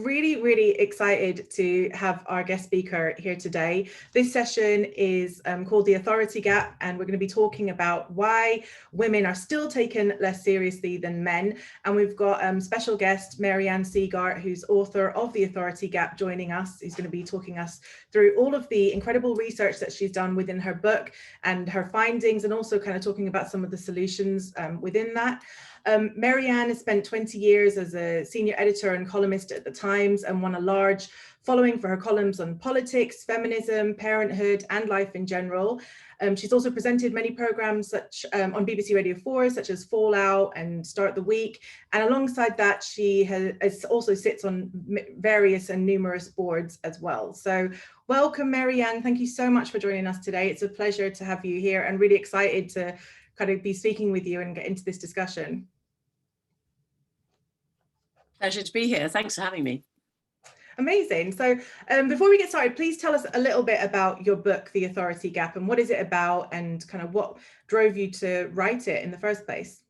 really, really excited to have our guest speaker here today. This session is called The Authority Gap, and we're going to be talking about why women are still taken less seriously than men. And we've got special guest Mary Ann Sieghart, who's author of The Authority Gap, joining us, who's going to be talking us through all of the incredible research that she's done within her book and her findings, and also kind of talking about some of the solutions within that. Mary Ann has spent 20 years as a senior editor and columnist at the Times and won a large following for her columns on politics, feminism, parenthood, and life in general. She's also presented many programs such on BBC Radio 4, such as Fallout and Start the Week. And alongside that, she also sits on various and numerous boards as well. So welcome, Mary Ann. Thank you so much for joining us today. It's a pleasure to have you here and really excited to kind of be speaking with you and get into this discussion. Pleasure to be here. Thanks for having me. Amazing. So before we get started, please tell us a little bit about your book, The Authority Gap, and what is it about and kind of what drove you to write it in the first place?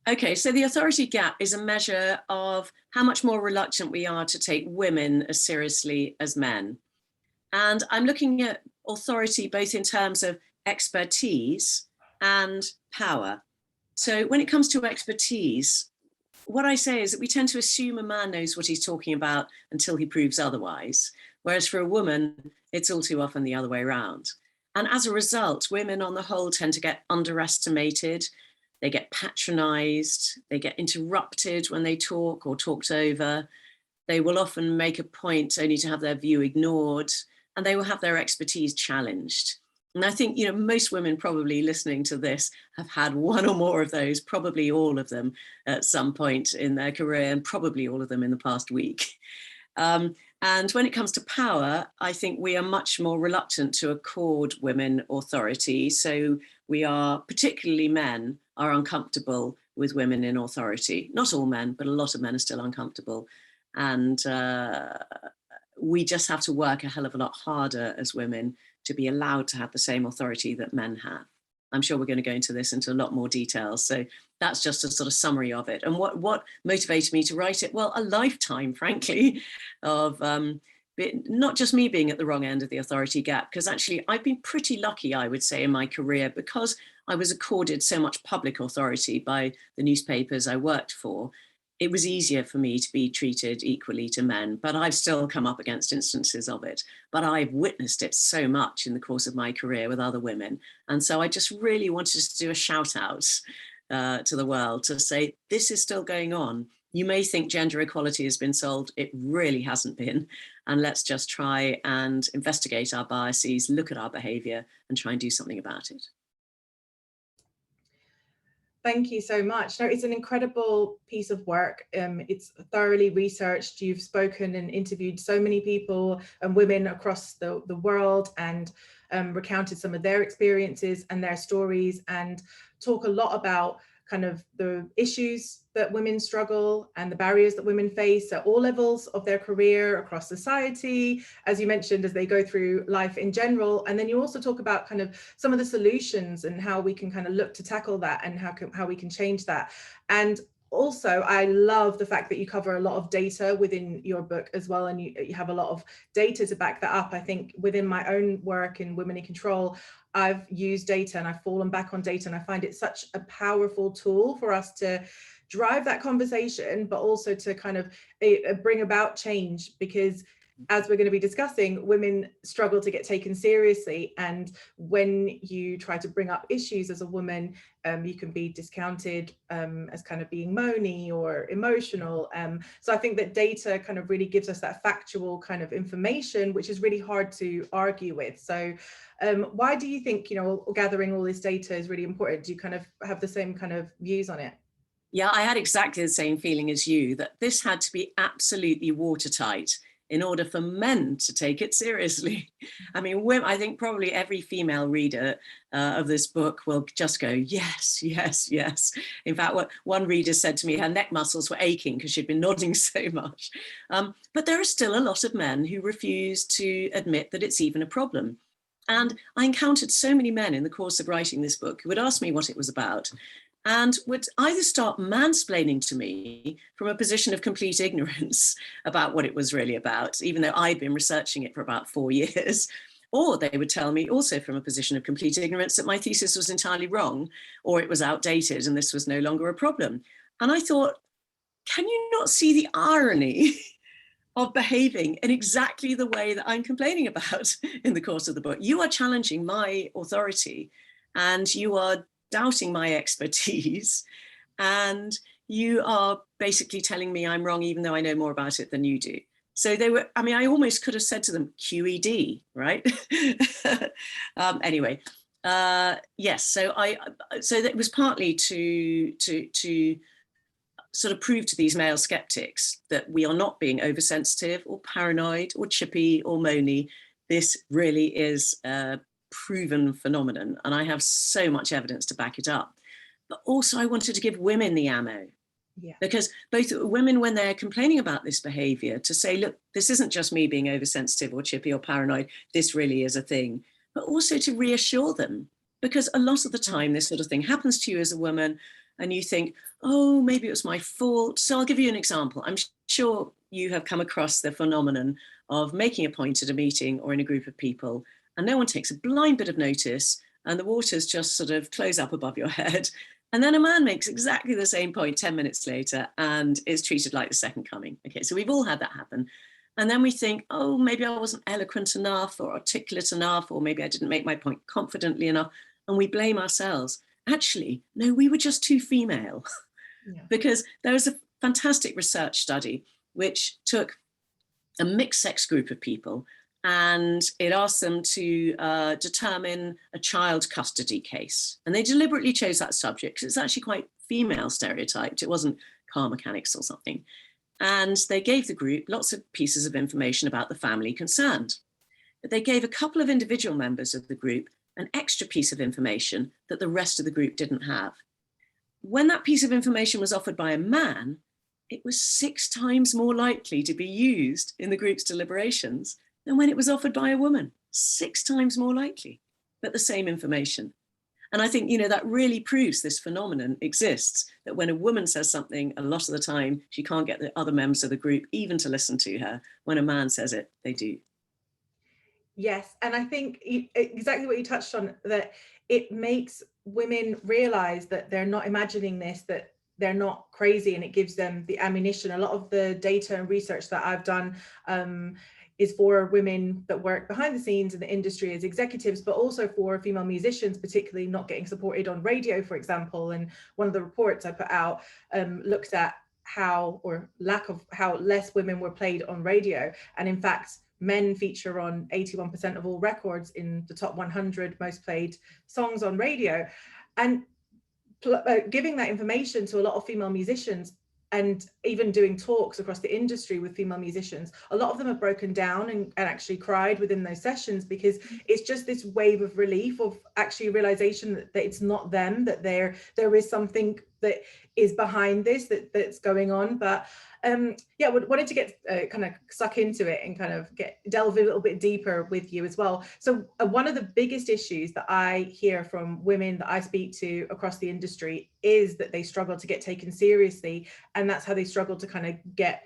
Okay, so the authority gap is a measure of how much more reluctant we are to take women as seriously as men. And I'm looking at authority both in terms of expertise and power. So when it comes to expertise, what I say is that we tend to assume a man knows what he's talking about until he proves otherwise, whereas for a woman, it's all too often the other way around. And as a result, women on the whole tend to get underestimated, they get patronized, they get interrupted when they talk or talked over. They will often make a point only to have their view ignored, and they will have their expertise challenged. And I think, most women probably listening to this have had one or more of those, probably all of them at some point in their career, and probably all of them in the past week. And when it comes to power, I think we are much more reluctant to accord women authority. So we are, particularly men, are uncomfortable with women in authority. Not all men, but a lot of men are still uncomfortable. And we just have to work a hell of a lot harder as women to be allowed to have the same authority that men have. I'm sure we're going to go into a lot more details. So that's just a sort of summary of it. And what motivated me to write it? Well, a lifetime, frankly, of not just me being at the wrong end of the authority gap, because actually I've been pretty lucky, I would say, in my career, because I was accorded so much public authority by the newspapers I worked for. It was easier for me to be treated equally to men, but I've still come up against instances of it. But I've witnessed it so much in the course of my career with other women. And so I just really wanted to do a shout out to the world to say, this is still going on. You may think gender equality has been solved. It really hasn't been. And let's just try and investigate our biases, look at our behavior, and try and do something about it. Thank you so much. No, it's an incredible piece of work. It's thoroughly researched. You've spoken and interviewed so many people and women across the world and recounted some of their experiences and their stories, and talk a lot about kind of the issues that women struggle and the barriers that women face at all levels of their career across society, as you mentioned, as they go through life in general. And then you also talk about kind of some of the solutions and how we can kind of look to tackle that and how we can change that. And also, I love the fact that you cover a lot of data within your book as well, and you have a lot of data to back that up. I think within my own work in Women in Control, I've used data and I've fallen back on data, and I find it such a powerful tool for us to drive that conversation, but also to kind of bring about change, because as we're going to be discussing, women struggle to get taken seriously. And when you try to bring up issues as a woman, you can be discounted as kind of being moany or emotional. So I think that data kind of really gives us that factual kind of information, which is really hard to argue with. So why do you think, gathering all this data is really important? Do you kind of have the same kind of views on it? Yeah, I had exactly the same feeling as you, that this had to be absolutely watertight in order for men to take it seriously. I mean, I think probably every female reader of this book will just go, yes, yes, yes. In fact, what one reader said to me, her neck muscles were aching because she'd been nodding so much. But there are still a lot of men who refuse to admit that it's even a problem. And I encountered so many men in the course of writing this book who would ask me what it was about. and would either start mansplaining to me from a position of complete ignorance about what it was really about, even though I'd been researching it for about 4 years, or they would tell me also from a position of complete ignorance that my thesis was entirely wrong, or it was outdated and this was no longer a problem. And I thought, can you not see the irony of behaving in exactly the way that I'm complaining about in the course of the book? You are challenging my authority and you are doubting my expertise, and you are basically telling me I'm wrong, even though I know more about it than you do. So they were, I mean, I almost could have said to them, QED, right? Anyway, yes, so it was partly to sort of prove to these male skeptics that we are not being oversensitive or paranoid or chippy or moany. This really is a proven phenomenon, and I have so much evidence to back it up. But also I wanted to give women the ammo. Yeah. Because both women, when they're complaining about this behavior, to say, look, this isn't just me being oversensitive or chippy or paranoid, this really is a thing, but also to reassure them. Because a lot of the time this sort of thing happens to you as a woman and you think, oh, maybe it was my fault. So I'll give you an example. I'm sure you have come across the phenomenon of making a point at a meeting or in a group of people and no one takes a blind bit of notice and the waters just sort of close up above your head. And then a man makes exactly the same point 10 minutes later and is treated like the second coming. Okay, so we've all had that happen. And then we think, oh, maybe I wasn't eloquent enough or articulate enough, or maybe I didn't make my point confidently enough. And we blame ourselves. Actually, no, we were just too female. Yeah. Because there was a fantastic research study which took a mixed sex group of people and it asked them to determine a child custody case. And they deliberately chose that subject because it's actually quite female stereotyped. It wasn't car mechanics or something. And they gave the group lots of pieces of information about the family concerned. But they gave a couple of individual members of the group an extra piece of information that the rest of the group didn't have. When that piece of information was offered by a man, it was 6 times more likely to be used in the group's deliberations than when it was offered by a woman. 6 times more likely, but the same information. And I think, you know, that really proves this phenomenon exists, that when a woman says something, a lot of the time, she can't get the other members of the group even to listen to her. When a man says it, they do. Yes, and I think exactly what you touched on, that it makes women realize that they're not imagining this, that they're not crazy, and it gives them the ammunition. A lot of the data and research that I've done is for women that work behind the scenes in the industry as executives, but also for female musicians, particularly not getting supported on radio, for example. And one of the reports I put out looked at how less women were played on radio. And in fact, men feature on 81% of all records in the top 100 most played songs on radio. And giving that information to a lot of female musicians, and even doing talks across the industry with female musicians, a lot of them have broken down and actually cried within those sessions, because it's just this wave of relief, of actually realization that it's not them, that there is something that is behind this, that's going on. But yeah, wanted to get kind of suck into it and kind of delve a little bit deeper with you as well. So one of the biggest issues that I hear from women that I speak to across the industry is that they struggle to get taken seriously, and that's how they struggle to kind of get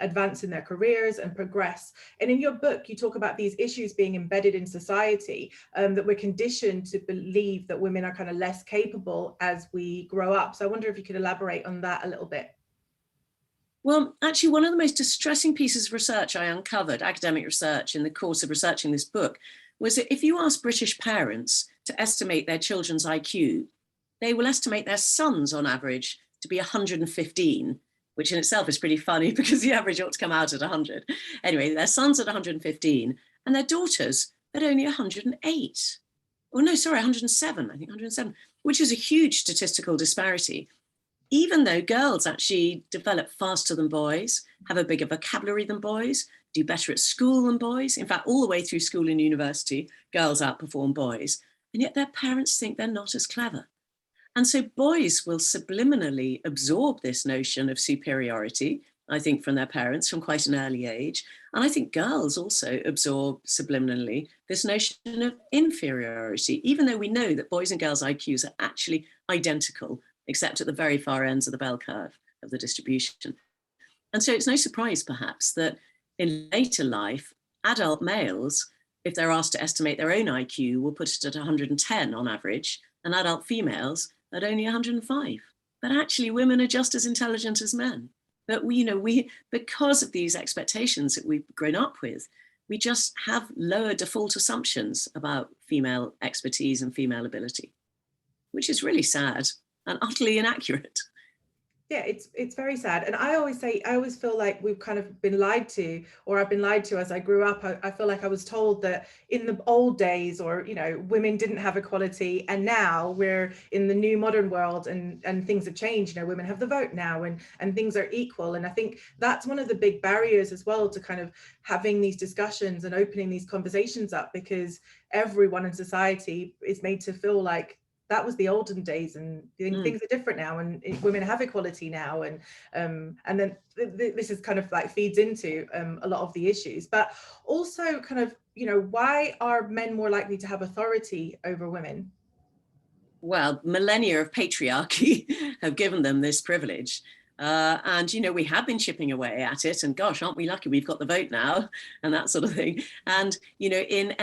advance in their careers and progress. And in your book, you talk about these issues being embedded in society, that we're conditioned to believe that women are kind of less capable as we grow up. So I wonder if you could elaborate on that a little bit. Well, actually, one of the most distressing pieces of research I uncovered, academic research, in the course of researching this book, was that if you ask British parents to estimate their children's IQ, they will estimate their sons on average to be 115, which in itself is pretty funny because the average ought to come out at 100. Anyway, their sons at 115 and their daughters at only 108. Oh no, sorry, 107, I think 107, which is a huge statistical disparity. Even though girls actually develop faster than boys, have a bigger vocabulary than boys, do better at school than boys. In fact, all the way through school and university, girls outperform boys, and yet their parents think they're not as clever. And so boys will subliminally absorb this notion of superiority, I think, from their parents from quite an early age. And I think girls also absorb subliminally this notion of inferiority, even though we know that boys and girls' IQs are actually identical except at the very far ends of the bell curve of the distribution. And so it's no surprise, perhaps, that in later life, adult males, if they're asked to estimate their own IQ, will put it at 110 on average, and adult females at only 105. But actually, women are just as intelligent as men. But we, because of these expectations that we've grown up with, we just have lower default assumptions about female expertise and female ability, which is really sad and utterly inaccurate. Yeah, it's very sad. And I always feel like we've kind of been lied to, or I've been lied to as I grew up. I feel like I was told that in the old days, or, women didn't have equality, and now we're in the new modern world, and things have changed. Women have the vote now, and things are equal. And I think that's one of the big barriers as well to kind of having these discussions and opening these conversations up, because everyone in society is made to feel like that was the olden days, and things are different now, and women have equality now, and then this is kind of like feeds into a lot of the issues. But also kind of, why are men more likely to have authority over women? Well, millennia of patriarchy have given them this privilege. And, we have been chipping away at it, and gosh, aren't we lucky we've got the vote now, and that sort of thing. And, in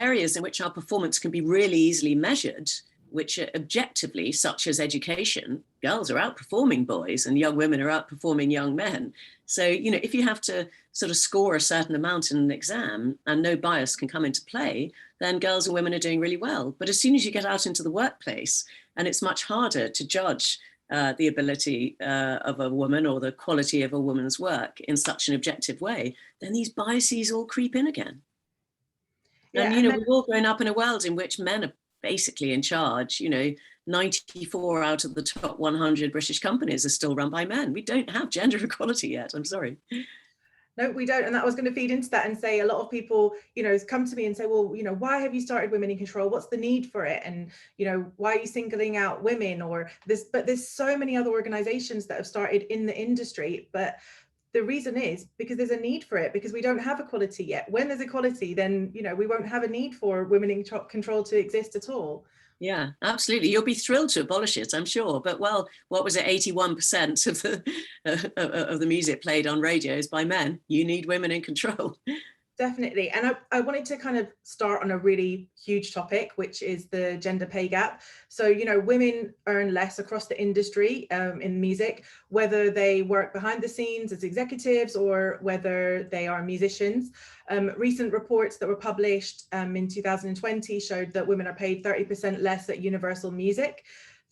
areas in which our performance can be really easily measured, which are objectively, such as education, girls are outperforming boys and young women are outperforming young men. So, if you have to sort of score a certain amount in an exam and no bias can come into play, then girls and women are doing really well. But as soon as you get out into the workplace, and it's much harder to judge the ability of a woman or the quality of a woman's work in such an objective way, then these biases all creep in again. Yeah, and, we've all grown up in a world in which men are basically in charge. 94 out of the top 100 British companies are still run by men. We don't have gender equality yet. I'm sorry. No, we don't. And that was going to feed into that and say, a lot of people, come to me and say, well, why have you started Women in Control? What's the need for it? And, why are you singling out women or this? But there's so many other organizations that have started in the industry. But the reason is because there's a need for it, because we don't have equality yet. When there's equality, then, we won't have a need for Women in Control to exist at all. Yeah, absolutely. You'll be thrilled to abolish it, I'm sure. But well, what was it? 81% of the music played on radio is by men. You need women in control. Definitely. And I wanted to kind of start on a really huge topic, which is the gender pay gap. So, women earn less across the industry in music, whether they work behind the scenes as executives or whether they are musicians. Recent reports that were published in 2020 showed that women are paid 30% less at Universal Music,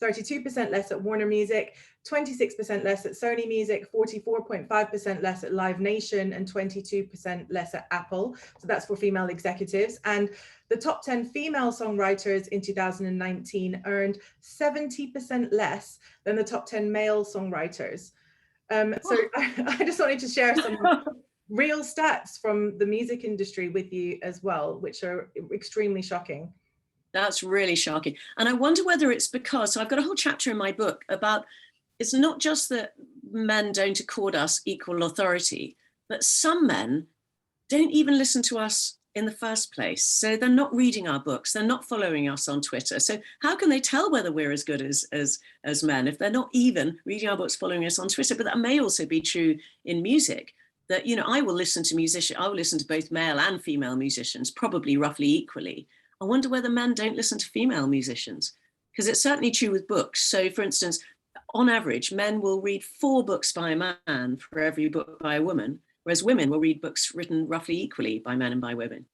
32% less at Warner Music, 26% less at Sony Music, 44.5% less at Live Nation, and 22% less at Apple. So that's for female executives. And the top 10 female songwriters in 2019 earned 70% less than the top 10 male songwriters. So I just wanted to share some real stats from the music industry with you as well, which are extremely shocking. That's really shocking. And I wonder whether it's because, so I've got a whole chapter in my book about, it's not just that men don't accord us equal authority, but some men don't even listen to us in the first place. So they're not reading our books, they're not following us on Twitter. So how can they tell whether we're as good as men if they're not even reading our books, following us on Twitter? But that may also be true in music, that, I will listen to both male and female musicians, probably roughly equally. I wonder whether men don't listen to female musicians, because it's certainly true with books. So for instance, on average, men will read 4 books by a man for every book by a woman, whereas women will read books written roughly equally by men and by women.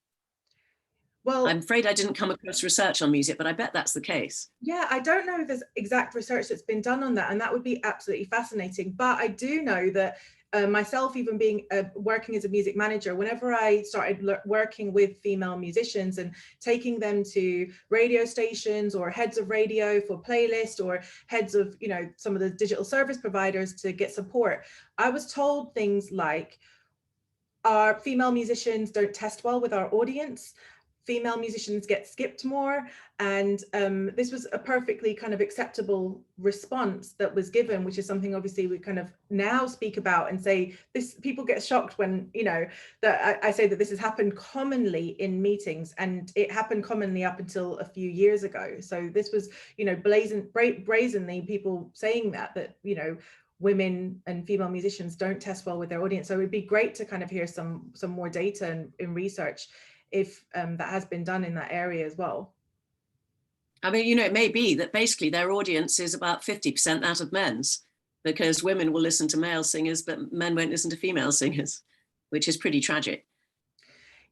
Well, I'm afraid I didn't come across research on music, but I bet that's the case. Yeah, I don't know if there's exact research that's been done on that, and that would be absolutely fascinating. But I do know that myself, even being working as a music manager, whenever I started working with female musicians and taking them to radio stations or heads of radio for playlists or heads of, some of the digital service providers to get support, I was told things like, our female musicians don't test well with our audience. female musicians get skipped more. And this was a perfectly kind of acceptable response that was given, which is something obviously we kind of now speak about and say this. People get shocked when, you know, that I say that this has happened commonly in meetings, and it happened commonly up until a few years ago. So this was, you know, brazenly people saying that, you know, women and female musicians don't test well with their audience. So it'd be great to kind of hear some more data and in research if that has been done in that area as well. I mean, you know, it may be that basically their audience is about 50% that of men's, because women will listen to male singers, but men won't listen to female singers, which is pretty tragic.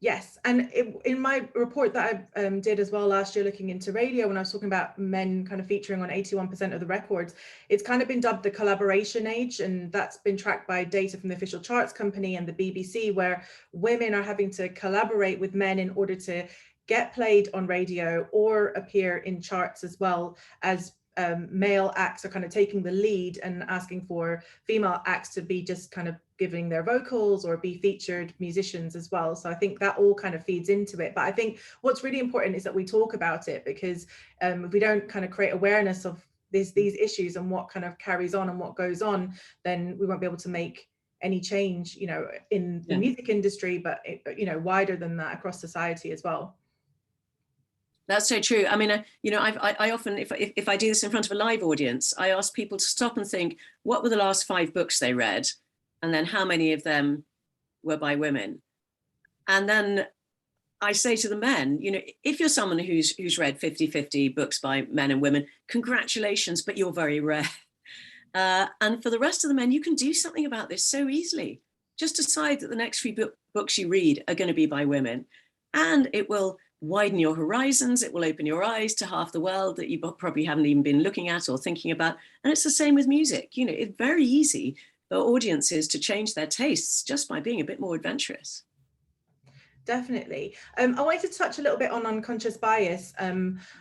Yes, and in my report that I did as well last year, looking into radio, when I was talking about men kind of featuring on 81% of the records, it's kind of been dubbed the collaboration age, and that's been tracked by data from the official charts company and the BBC, where women are having to collaborate with men in order to get played on radio or appear in charts, as well as male acts are kind of taking the lead and asking for female acts to be just kind of giving their vocals or be featured musicians as well. So I think that all kind of feeds into it. But I think what's really important is that we talk about it, because if we don't kind of create awareness of these issues and what kind of carries on and what goes on, then we won't be able to make any change, you know, in the music industry, but you know, wider than that across society as well. That's so true. I mean, you know, I often, if I do this in front of a live audience, I ask people to stop and think, what were the last 5 books they read? And then how many of them were by women? And then I say to the men, you know, if you're someone who's read 50-50 books by men and women, congratulations, but you're very rare. And for the rest of the men, you can do something about this so easily. Just decide that the next few books you read are going to be by women, and it will widen your horizons. It will open your eyes to half the world that you probably haven't even been looking at or thinking about. And it's the same with music. You know, it's very easy for audiences to change their tastes just by being a bit more adventurous. Definitely. I wanted to touch a little bit on unconscious bias. I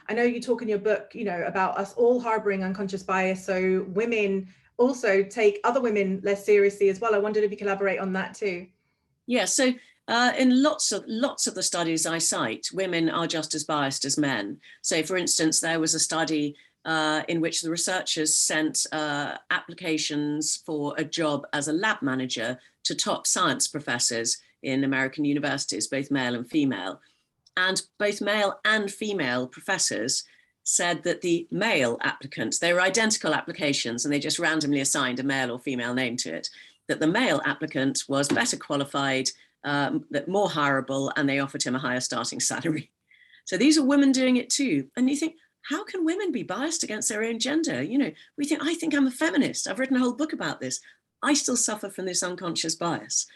know you talk in your book, you know, about us all harboring unconscious bias. So women also take other women less seriously as well. I wondered if you could elaborate on that too. Yeah, so in lots of the studies I cite, women are just as biased as men. So for instance, there was a study in which the researchers sent applications for a job as a lab manager to top science professors in American universities, both male and female. And both male and female professors said that the male applicants, they were identical applications and they just randomly assigned a male or female name to it, that the male applicant was better qualified, that more hireable, and they offered him a higher starting salary. So these are women doing it too. And you think, how can women be biased against their own gender? You know, I think I'm a feminist. I've written a whole book about this. I still suffer from this unconscious bias.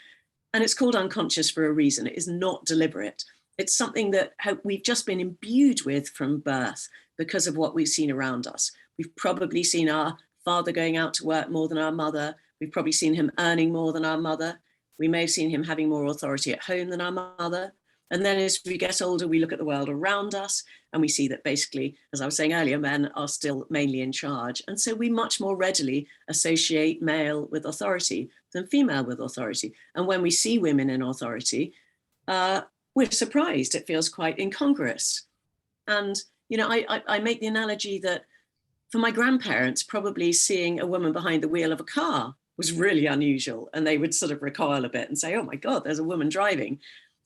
And it's called unconscious for a reason. It is not deliberate. It's something that we've just been imbued with from birth because of what we've seen around us. We've probably seen our father going out to work more than our mother. We've probably seen him earning more than our mother. We may have seen him having more authority at home than our mother. And then as we get older, we look at the world around us and we see that basically, as I was saying earlier, men are still mainly in charge. And so we much more readily associate male with authority than female with authority. And when we see women in authority, we're surprised. It feels quite incongruous. And, you know, I make the analogy that for my grandparents, probably seeing a woman behind the wheel of a car was really unusual. And they would sort of recoil a bit and say, oh my God, there's a woman driving.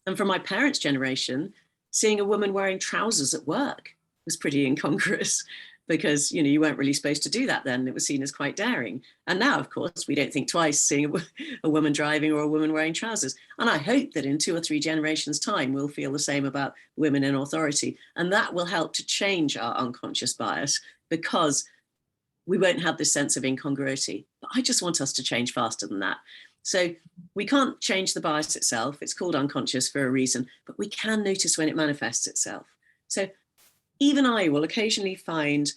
And for my parents' generation, seeing a woman wearing trousers at work was pretty incongruous because, you know, you weren't really supposed to do that then. It was seen as quite daring. And now, of course, we don't think twice seeing a woman driving or a woman wearing trousers. And I hope that in 2 or 3 generations' time, we'll feel the same about women in authority. And that will help to change our unconscious bias because we won't have this sense of incongruity. But I just want us to change faster than that. So we can't change the bias itself. It's called unconscious for a reason, but we can notice when it manifests itself. So even I will occasionally find,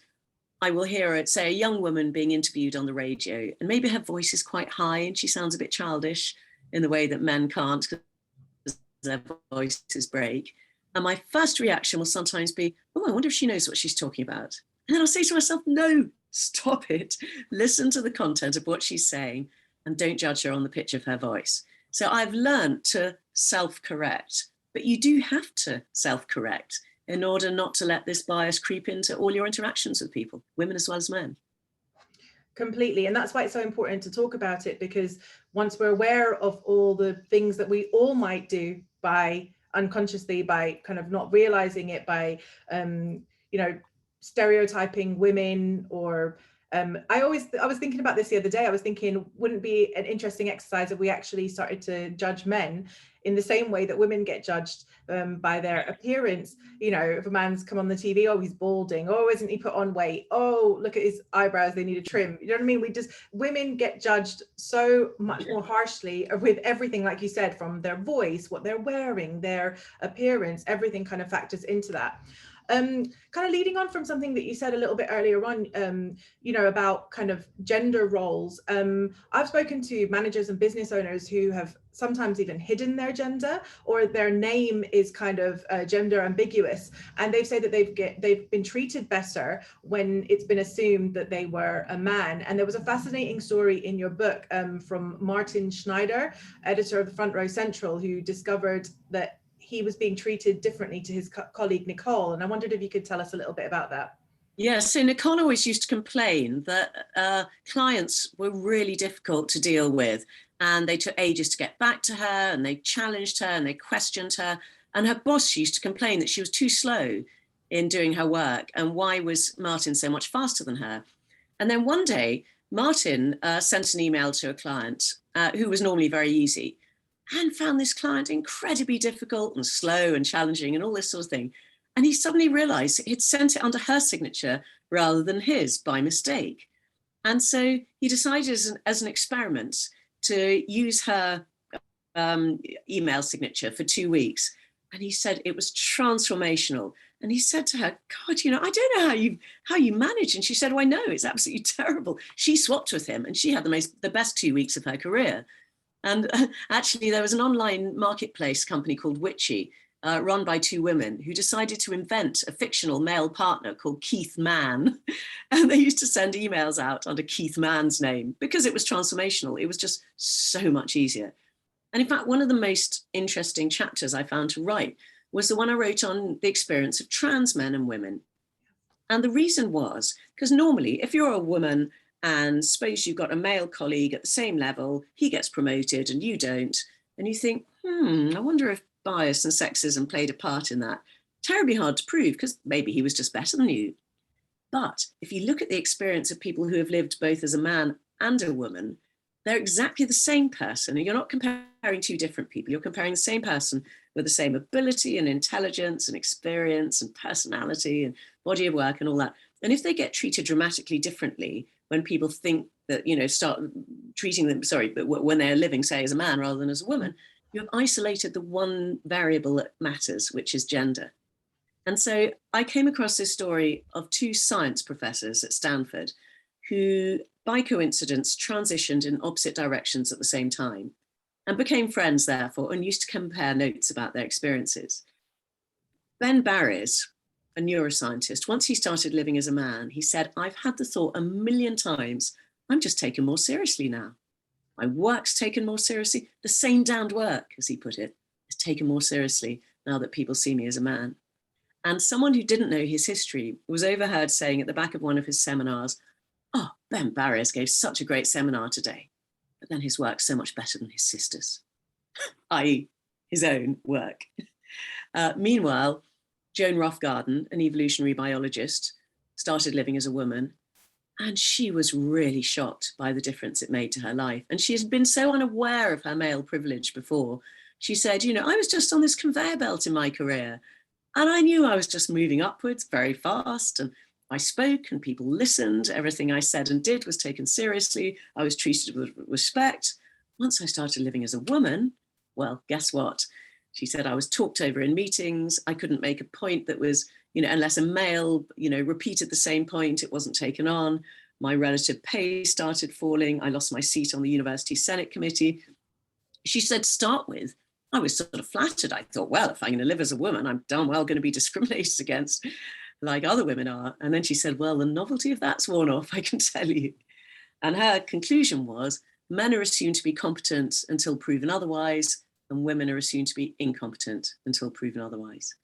I will hear, say, a young woman being interviewed on the radio, and maybe her voice is quite high and she sounds a bit childish in the way that men can't because their voices break. And my first reaction will sometimes be, oh, I wonder if she knows what she's talking about. And then I'll say to myself, no, stop it. Listen to the content of what she's saying and don't judge her on the pitch of her voice. So I've learned to self-correct but you do have to self-correct in order not to let this bias creep into all your interactions with people, women as well as men. Completely. And that's why it's so important to talk about it, because once we're aware of all the things that we all might do by unconsciously, by kind of not realizing it, by, stereotyping women, or I was thinking about this the other day. I was thinking, wouldn't it be an interesting exercise if we actually started to judge men in the same way that women get judged by their appearance? You know, if a man's come on the TV, oh, he's balding, oh, isn't he put on weight, oh, look at his eyebrows, they need a trim. You know what I mean? Women get judged so much more harshly with everything, like you said, from their voice, what they're wearing, their appearance, everything kind of factors into that. Kind of leading on from something that you said a little bit earlier on, about kind of gender roles. I've spoken to managers and business owners who have sometimes even hidden their gender, or their name is kind of gender ambiguous, and they say that they've been treated better when it's been assumed that they were a man. And there was a fascinating story in your book from Martin Schneider, editor of the Front Row Central, who discovered that he was being treated differently to his colleague Nicole. And I wondered if you could tell us a little bit about that. Yeah, so Nicole always used to complain that clients were really difficult to deal with, and they took ages to get back to her, and they challenged her and they questioned her. And her boss used to complain that she was too slow in doing her work, and why was Martin so much faster than her? And then one day, Martin sent an email to a client who was normally very easy, and found this client incredibly difficult and slow and challenging and all this sort of thing. And he suddenly realized he'd sent it under her signature rather than his by mistake. And so he decided as an experiment to use her email signature for 2 weeks. And he said it was transformational. And he said to her, God, I don't know how you manage. And she said, well, I know, it's absolutely terrible. She swapped with him, and she had the best 2 weeks of her career. And actually, there was an online marketplace company called Bitchy, run by 2 women, who decided to invent a fictional male partner called Keith Mann. And they used to send emails out under Keith Mann's name because it was transformational. It was just so much easier. And in fact, one of the most interesting chapters I found to write was the one I wrote on the experience of trans men and women. And the reason was because normally, if you're a woman and suppose you've got a male colleague at the same level, he gets promoted and you don't, and you think, I wonder if bias and sexism played a part in that. Terribly hard to prove, because maybe he was just better than you. But if you look at the experience of people who have lived both as a man and a woman, they're exactly the same person. And you're not comparing 2 different people. You're comparing the same person with the same ability and intelligence and experience and personality and body of work and all that. And if they get treated dramatically differently, when people think that, start treating them, but when they're living, say, as a man rather than as a woman, you have isolated the one variable that matters, which is gender. And so I came across this story of 2 science professors at Stanford who, by coincidence, transitioned in opposite directions at the same time and became friends, therefore, and used to compare notes about their experiences. Ben Barres, a neuroscientist, once he started living as a man, he said, I've had the thought 1,000,000 times, I'm just taken more seriously now. My work's taken more seriously. The same damned work, as he put it, is taken more seriously now that people see me as a man. And someone who didn't know his history was overheard saying at the back of one of his seminars, oh, Ben Barres gave such a great seminar today, but then his work's so much better than his sister's, i.e. his own work. Meanwhile, Joan Roughgarden, an evolutionary biologist, started living as a woman, and she was really shocked by the difference it made to her life. And she had been so unaware of her male privilege before. She said, I was just on this conveyor belt in my career, and I knew I was just moving upwards very fast, and I spoke and people listened. Everything I said and did was taken seriously. I was treated with respect. Once I started living as a woman, well, guess what? She said I was talked over in meetings. I couldn't make a point that was, unless a male, repeated the same point, it wasn't taken on. My relative pay started falling. I lost my seat on the university Senate committee. She said, to start with, I was sort of flattered. I thought, well, if I'm going to live as a woman, I'm darn well going to be discriminated against like other women are. And then she said, well, the novelty of that's worn off, I can tell you. And her conclusion was, men are assumed to be competent until proven otherwise. and women are assumed to be incompetent until proven otherwise.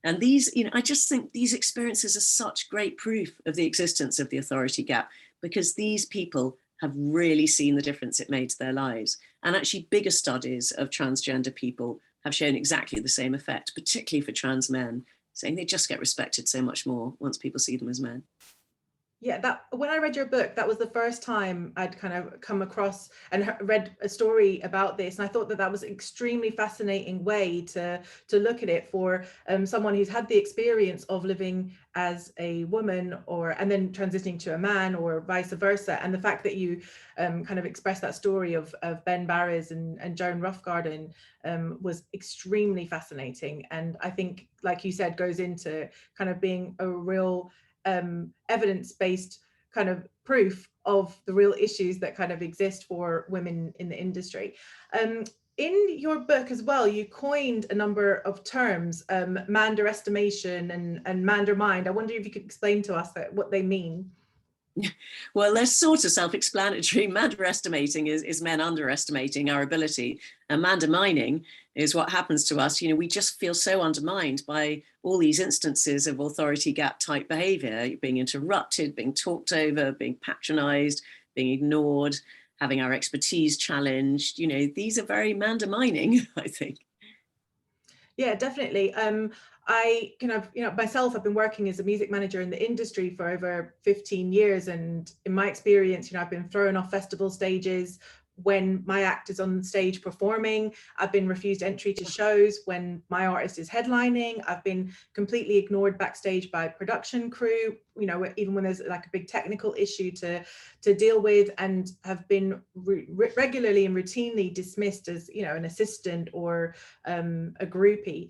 And these, I just think these experiences are such great proof of the existence of the authority gap, because these people have really seen the difference it made to their lives. And actually bigger studies of transgender people have shown exactly the same effect, particularly for trans men, saying they just get respected so much more once people see them as men. Yeah, that when I read your book, that was the first time I'd kind of come across and read a story about this, and I thought that that was an extremely fascinating way to look at it for someone who's had the experience of living as a woman and then transitioning to a man, or vice versa. And the fact that you kind of expressed that story of Ben Barres and Joan Roughgarden was extremely fascinating, and I think, like you said, goes into kind of being a real evidence-based kind of proof of the real issues that kind of exist for women in the industry. In your book as well, you coined a number of terms, manderestimation and mandermind. I wonder if you could explain to us what they mean. Well, they're sort of self-explanatory. Manderestimating is men underestimating our ability, and mandermining is what happens to us. We just feel so undermined by all these instances of authority gap type behavior, being interrupted, being talked over, being patronized, being ignored, having our expertise challenged. These are very mandermining, I think. Yeah, definitely. I kind of, myself, I've been working as a music manager in the industry for over 15 years. And in my experience, I've been thrown off festival stages when my act is on stage performing. I've been refused entry to shows when my artist is headlining. I've been completely ignored backstage by production crew, even when there's like a big technical issue to deal with, and have been regularly and routinely dismissed as, an assistant or a groupie.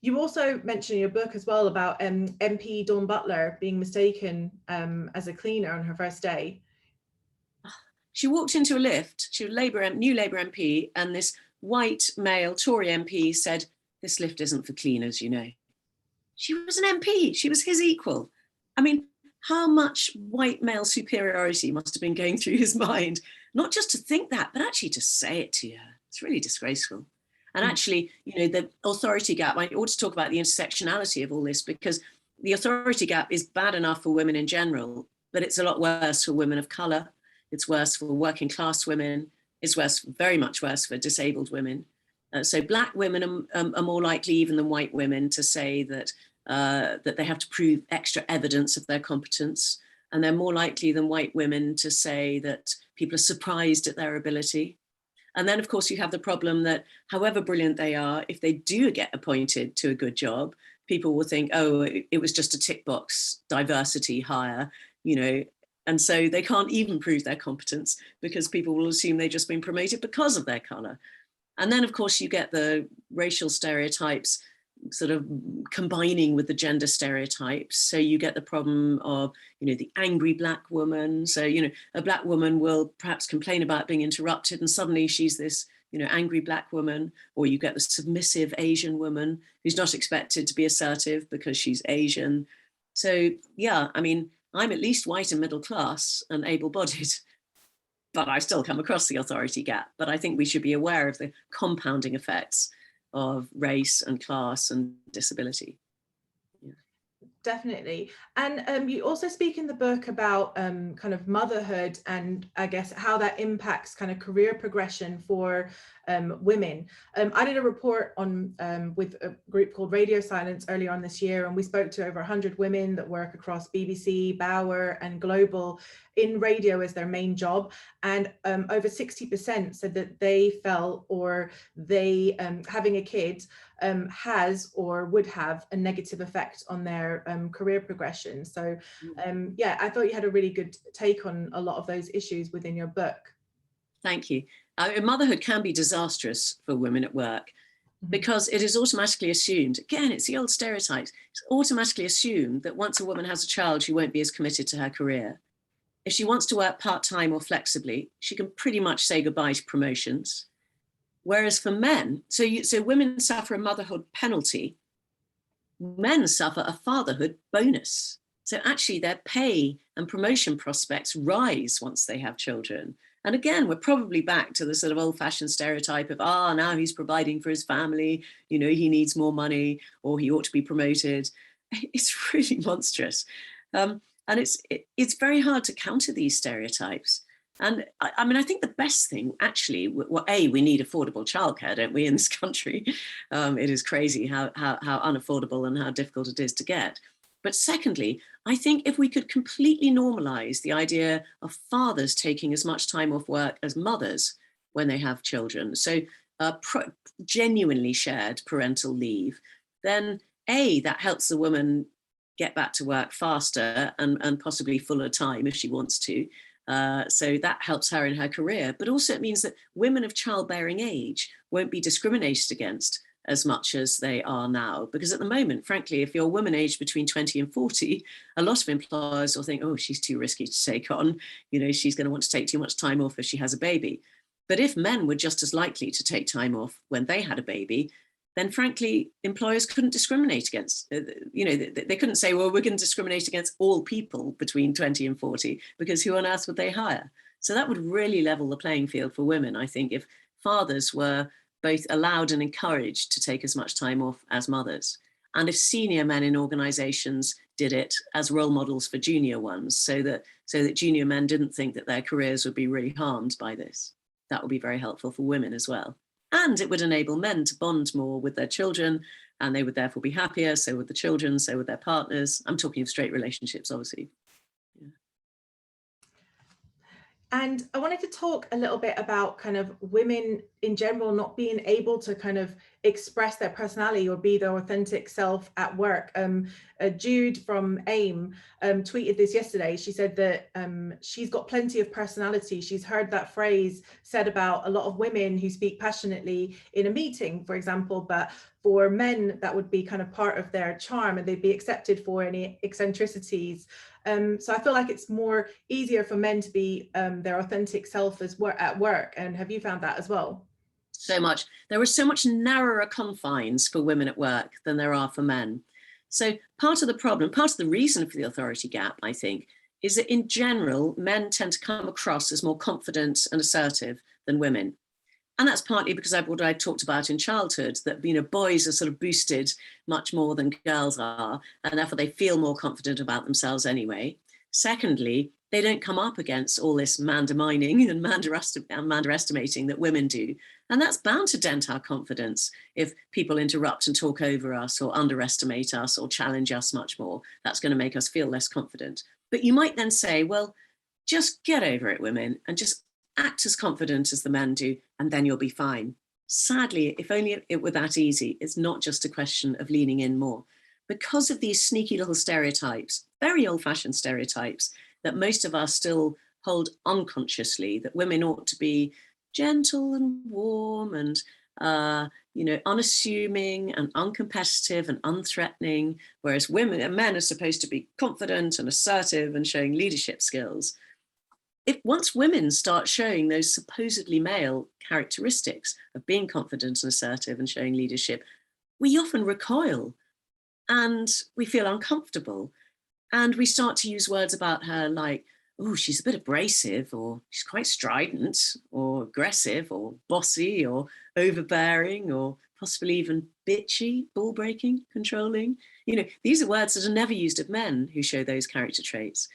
You also mentioned in your book as well about MP Dawn Butler being mistaken as a cleaner on her first day. She walked into a lift. She was new Labour MP, and this white male Tory MP said, "This lift isn't for cleaners, She was an MP. She was his equal. I mean, how much white male superiority must have been going through his mind, not just to think that, but actually to say it to her. It's really disgraceful. And actually, the authority gap, I ought to talk about the intersectionality of all this, because the authority gap is bad enough for women in general, but it's a lot worse for women of colour. It's worse for working class women. It's worse, very much worse for disabled women. So black women are more likely even than white women to say that they have to prove extra evidence of their competence. And they're more likely than white women to say that people are surprised at their ability. And then, of course, you have the problem that however brilliant they are, if they do get appointed to a good job, people will think, oh, it was just a tick box diversity hire, and so they can't even prove their competence because people will assume they've just been promoted because of their colour. And then, of course, you get the racial stereotypes sort of combining with the gender stereotypes. So you get the problem of, the angry black woman. So, a black woman will perhaps complain about being interrupted and suddenly she's this, angry black woman. Or you get the submissive Asian woman who's not expected to be assertive because she's Asian. So, yeah, I mean, I'm at least white and middle class and able-bodied, but I still come across the authority gap. But I think we should be aware of the compounding effects of race and class and disability. Yeah. Definitely. And you also speak in the book about kind of motherhood and I guess how that impacts kind of career progression for women. I did a report on with a group called Radio Silence earlier on this year, and we spoke to over 100 women that work across BBC, Bauer and Global in radio as their main job. And over 60% said that they felt or they having a kid has or would have a negative effect on their career progression. So yeah, I thought you had a really good take on a lot of those issues within your book. Thank you. Motherhood can be disastrous for women at work because it is automatically assumed, again, it's the old stereotypes, it's automatically assumed that once a woman has a child, she won't be as committed to her career. If she wants to work part-time or flexibly, she can pretty much say goodbye to promotions. Whereas for men, so women suffer a motherhood penalty, men suffer a fatherhood bonus. So actually their pay and promotion prospects rise once they have children. And again, we're probably back to the sort of old-fashioned stereotype of, now he's providing for his family, you know, he needs more money, or he ought to be promoted. It's really monstrous. And it's very hard to counter these stereotypes. And I mean, I think the best thing, actually, well, we need affordable childcare, don't we, in this country? It is crazy how unaffordable and how difficult it is to get. But secondly, I think if we could completely normalize the idea of fathers taking as much time off work as mothers when they have children, so genuinely shared parental leave, then that helps the woman get back to work faster and possibly fuller time if she wants to. So that helps her in her career, but also it means that women of childbearing age won't be discriminated against as much as they are now. Because at the moment, frankly, if you're a woman aged between 20 and 40, a lot of employers will think, oh, she's too risky to take on. You know, she's going to want to take too much time off if she has a baby. But if men were just as likely to take time off when they had a baby, then frankly, employers couldn't discriminate against, they couldn't say, well, we're going to discriminate against all people between 20 and 40, because who on earth would they hire? So that would really level the playing field for women, I think, if fathers were both allowed and encouraged to take as much time off as mothers. And if senior men in organizations did it as role models for junior ones, so that junior men didn't think that their careers would be really harmed by this. That would be very helpful for women as well. And it would enable men to bond more with their children, and they would therefore be happier, so would the children, so would their partners. I'm talking of straight relationships, obviously. Yeah. And I wanted to talk a little bit about kind of women in general not being able to kind of express their personality or be their authentic self at work. Jude from AIM tweeted this yesterday. She said that she's got plenty of personality. She's heard that phrase said about a lot of women who speak passionately in a meeting, for example, but for men, that would be kind of part of their charm and they'd be accepted for any eccentricities. So I feel like it's more easier for men to be their authentic self at work. And have you found that as well? So much. There are so much narrower confines for women at work than there are for men. So part of the problem, part of the reason for the authority gap, I think, is that in general, men tend to come across as more confident and assertive than women. And that's partly because of what I talked about in childhood, that, you know, boys are sort of boosted much more than girls are, and therefore they feel more confident about themselves anyway. Secondly, they don't come up against all this man-demining and man-underestimating that women do. And that's bound to dent our confidence if people interrupt and talk over us or underestimate us or challenge us much more. That's going to make us feel less confident. But you might then say, well, just get over it, women, and just act as confident as the men do, and then you'll be fine. Sadly, if only it were that easy, it's not just a question of leaning in more. Because of these sneaky little stereotypes, very old-fashioned stereotypes, that most of us still hold unconsciously, that women ought to be gentle and warm and unassuming and uncompetitive and unthreatening, whereas women and men are supposed to be confident and assertive and showing leadership skills. Once women start showing those supposedly male characteristics of being confident and assertive and showing leadership, we often recoil and we feel uncomfortable. And we start to use words about her like, oh, she's a bit abrasive, or she's quite strident, or aggressive, or bossy, or overbearing, or possibly even bitchy, ball breaking, controlling. You know, these are words that are never used of men who show those character traits.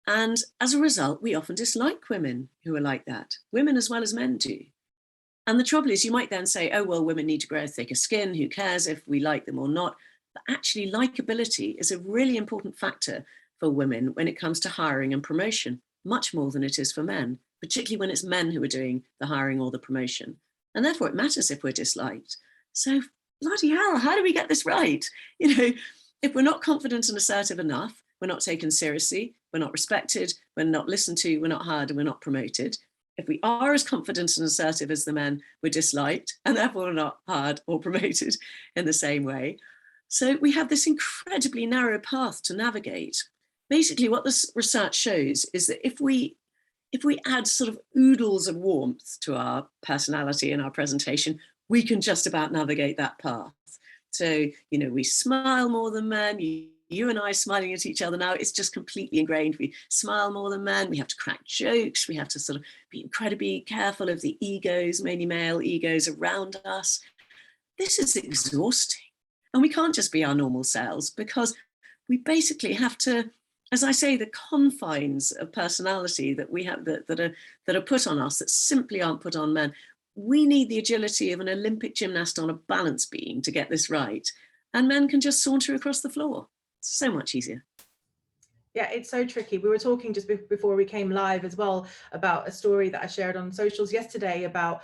And as a result, we often dislike women who are like that, women as well as men do. And the trouble is, you might then say, oh, well, women need to grow a thicker skin. Who cares if we like them or not? But actually, likability is a really important factor for women when it comes to hiring and promotion, much more than it is for men, particularly when it's men who are doing the hiring or the promotion. And therefore, it matters if we're disliked. So bloody hell, how do we get this right? You know, if we're not confident and assertive enough, we're not taken seriously, we're not respected, we're not listened to, we're not heard, and we're not promoted. If we are as confident and assertive as the men, we're disliked, and therefore we're not heard or promoted in the same way. So we have this incredibly narrow path to navigate. Basically, what this research shows is that if we add sort of oodles of warmth to our personality and our presentation, we can just about navigate that path. So, you know, we smile more than men, you you and I smiling at each other now, it's just completely ingrained. We smile more than men. We have to crack jokes. We have to sort of be incredibly careful of the egos, mainly male egos around us. This is exhausting. And we can't just be our normal selves, because we basically have to, as I say, the confines of personality that we have that are put on us that simply aren't put on men. We need the agility of an Olympic gymnast on a balance beam to get this right. And men can just saunter across the floor. It's so much easier. Yeah, it's so tricky. We were talking just before we came live as well about a story that I shared on socials yesterday about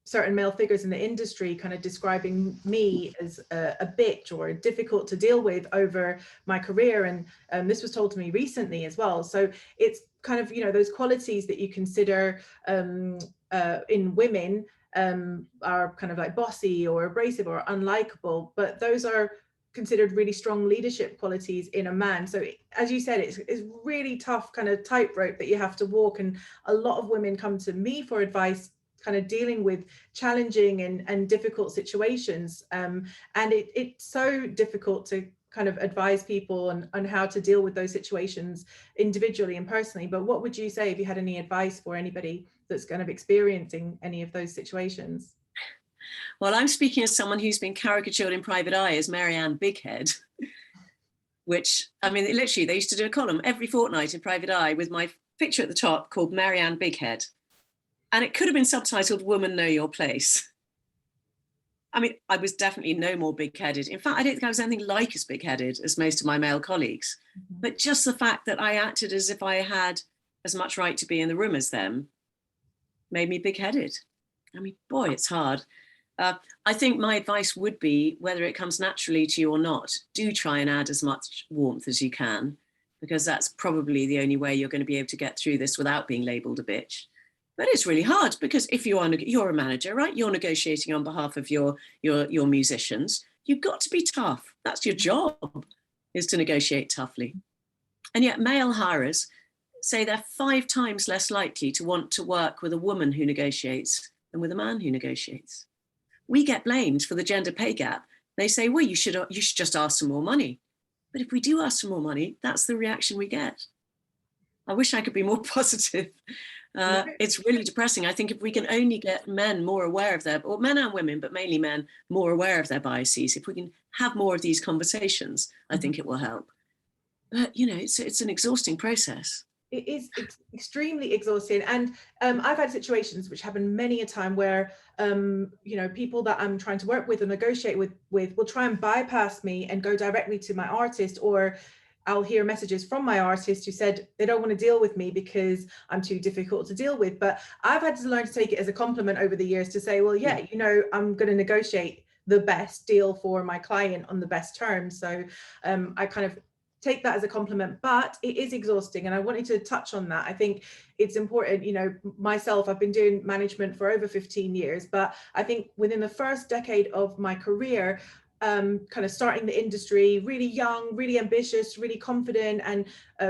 certain male figures in the industry kind of describing me as a bitch or difficult to deal with over my career. And this was told to me recently as well. So it's kind of, you know, those qualities that you consider in women are kind of like bossy or abrasive or unlikable, but those are considered really strong leadership qualities in a man. So as you said, it's really tough kind of tightrope that you have to walk. And a lot of women come to me for advice kind of dealing with challenging and difficult situations. And it's so difficult to kind of advise people on how to deal with those situations individually and personally. But what would you say if you had any advice for anybody that's kind of experiencing any of those situations? Well, I'm speaking as someone who's been caricatured in Private Eye as Mary Ann Bighead, which, I mean, literally, they used to do a column every fortnight in Private Eye with my picture at the top called Mary Ann Bighead. And it could have been subtitled Woman Know Your Place. I mean, I was definitely no more big-headed. In fact, I don't think I was anything like as big-headed as most of my male colleagues. Mm-hmm. But just the fact that I acted as if I had as much right to be in the room as them made me big-headed. I mean, boy, it's hard. I think my advice would be, whether it comes naturally to you or not, do try and add as much warmth as you can, because that's probably the only way you're going to be able to get through this without being labelled a bitch. But it's really hard, because if you're a manager, right? You're negotiating on behalf of your musicians. You've got to be tough. That's your job, is to negotiate toughly. And yet male hirers say they're 5 times less likely to want to work with a woman who negotiates than with a man who negotiates. We get blamed for the gender pay gap. They say, well, you should just ask for more money. But if we do ask for more money, that's the reaction we get. I wish I could be more positive. It's really depressing. I think if we can only get men more aware of their, or men and women, but mainly men, more aware of their biases, if we can have more of these conversations, I think it will help. But, you know, it's an exhausting process. It is extremely exhausting. And I've had situations which happen many a time where, you know, people that I'm trying to work with or negotiate with will try and bypass me and go directly to my artist, or I'll hear messages from my artist who said they don't want to deal with me because I'm too difficult to deal with. But I've had to learn to take it as a compliment over the years to say, well, yeah, you know, I'm going to negotiate the best deal for my client on the best terms. So I kind of take that as a compliment, but it is exhausting. And I wanted to touch on that. I think it's important, you know, myself, I've been doing management for over 15 years, but I think within the first decade of my career, kind of starting the industry, really young, really ambitious, really confident, and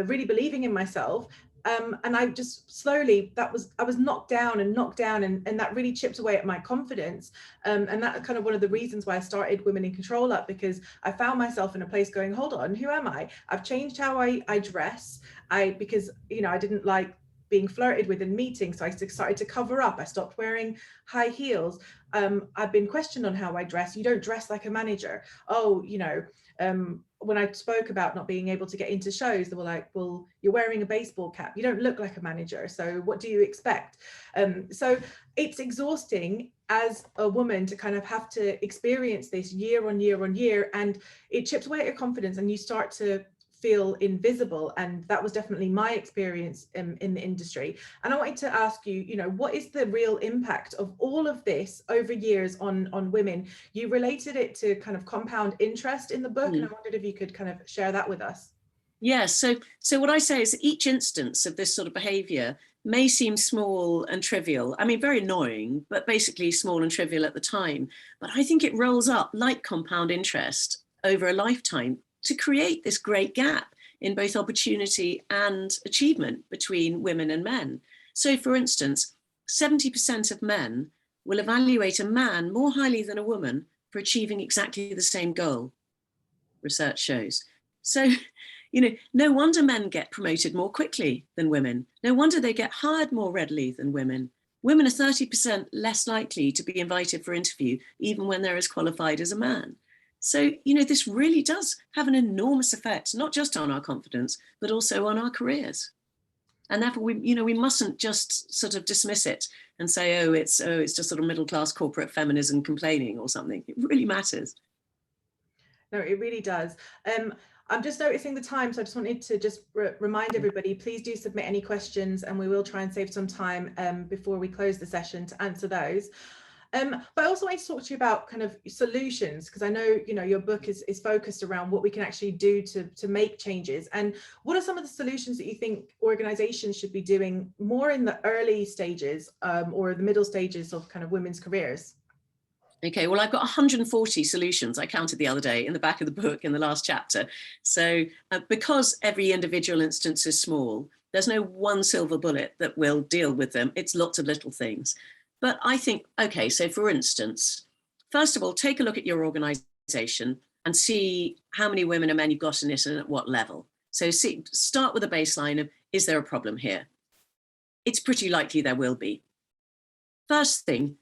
really believing in myself. And I just slowly, I was knocked down, and that really chipped away at my confidence. And that's kind of one of the reasons why I started Women in Control Up, because I found myself in a place going, hold on, who am I? I've changed how I dress. Because, you know, I didn't like being flirted with in meetings, so I started to cover up. I stopped wearing high heels. I've been questioned on how I dress. You don't dress like a manager. Oh, you know, when I spoke about not being able to get into shows, they were like, well, you're wearing a baseball cap. You don't look like a manager. So what do you expect? So it's exhausting as a woman to kind of have to experience this year on year on year, and it chips away at your confidence, and you start to feel invisible. And that was definitely my experience in the industry. And I wanted to ask you, you know, what is the real impact of all of this over years on women? You related it to kind of compound interest in the book, and I wondered if you could kind of share that with us. Yes, so what I say is each instance of this sort of behavior may seem small and trivial. I mean, very annoying, but basically small and trivial at the time. But I think it rolls up like compound interest over a lifetime to create this great gap in both opportunity and achievement between women and men. So for instance, 70% of men will evaluate a man more highly than a woman for achieving exactly the same goal, research shows. So, no wonder men get promoted more quickly than women. No wonder they get hired more readily than women. Women are 30% less likely to be invited for interview, even when they're as qualified as a man. So, this really does have an enormous effect, not just on our confidence, but also on our careers. And therefore, we mustn't just sort of dismiss it and say, it's just sort of middle-class corporate feminism complaining or something. It really matters. No, it really does. I'm just noticing the time, so I just wanted to just remind everybody, please do submit any questions and we will try and save some time before we close the session to answer those. But I also wanted to talk to you about kind of solutions, because I know, your book is focused around what we can actually do to make changes. And what are some of the solutions that you think organizations should be doing more in the early stages or the middle stages of kind of women's careers? Okay, well, I've got 140 solutions. I counted the other day in the back of the book in the last chapter. So because every individual instance is small, there's no one silver bullet that will deal with them. It's lots of little things. But I think, okay, so for instance, first of all, take a look at your organization and see how many women and men you've got in it and at what level. So start with a baseline of, is there a problem here? It's pretty likely there will be. First thing,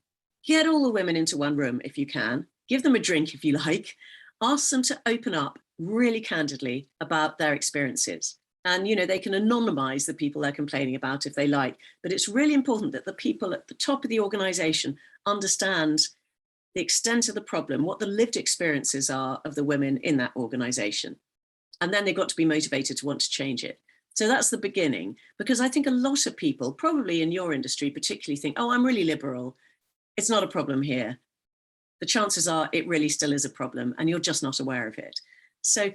get all the women into one room if you can, give them a drink if you like, ask them to open up really candidly about their experiences. And, they can anonymize the people they're complaining about if they like, but it's really important that the people at the top of the organization understand the extent of the problem, what the lived experiences are of the women in that organization. And then they've got to be motivated to want to change it. So that's the beginning, because I think a lot of people, probably in your industry particularly, think, oh, I'm really liberal. It's not a problem here. The chances are it really still is a problem and you're just not aware of it. So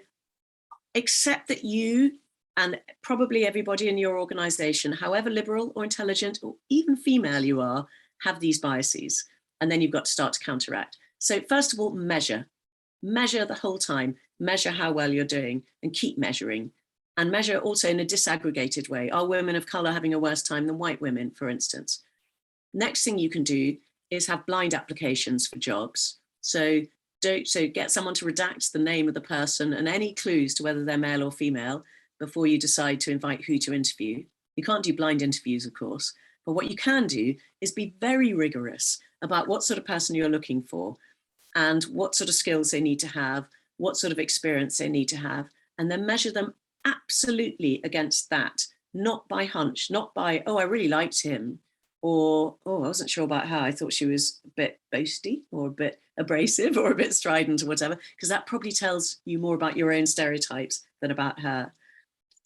accept that you and probably everybody in your organization, however liberal or intelligent or even female you are, have these biases. And then you've got to start to counteract. So first of all, measure the whole time, measure how well you're doing and keep measuring. And measure also in a disaggregated way. Are women of color having a worse time than white women, for instance? Next thing you can do is have blind applications for jobs. So get someone to redact the name of the person and any clues to whether they're male or female before you decide to invite who to interview. You can't do blind interviews, of course, but what you can do is be very rigorous about what sort of person you're looking for and what sort of skills they need to have, what sort of experience they need to have, and then measure them absolutely against that, not by hunch, not by, oh, I really liked him, or, oh, I wasn't sure about her. I thought she was a bit boasty or a bit abrasive or a bit strident or whatever, because that probably tells you more about your own stereotypes than about her.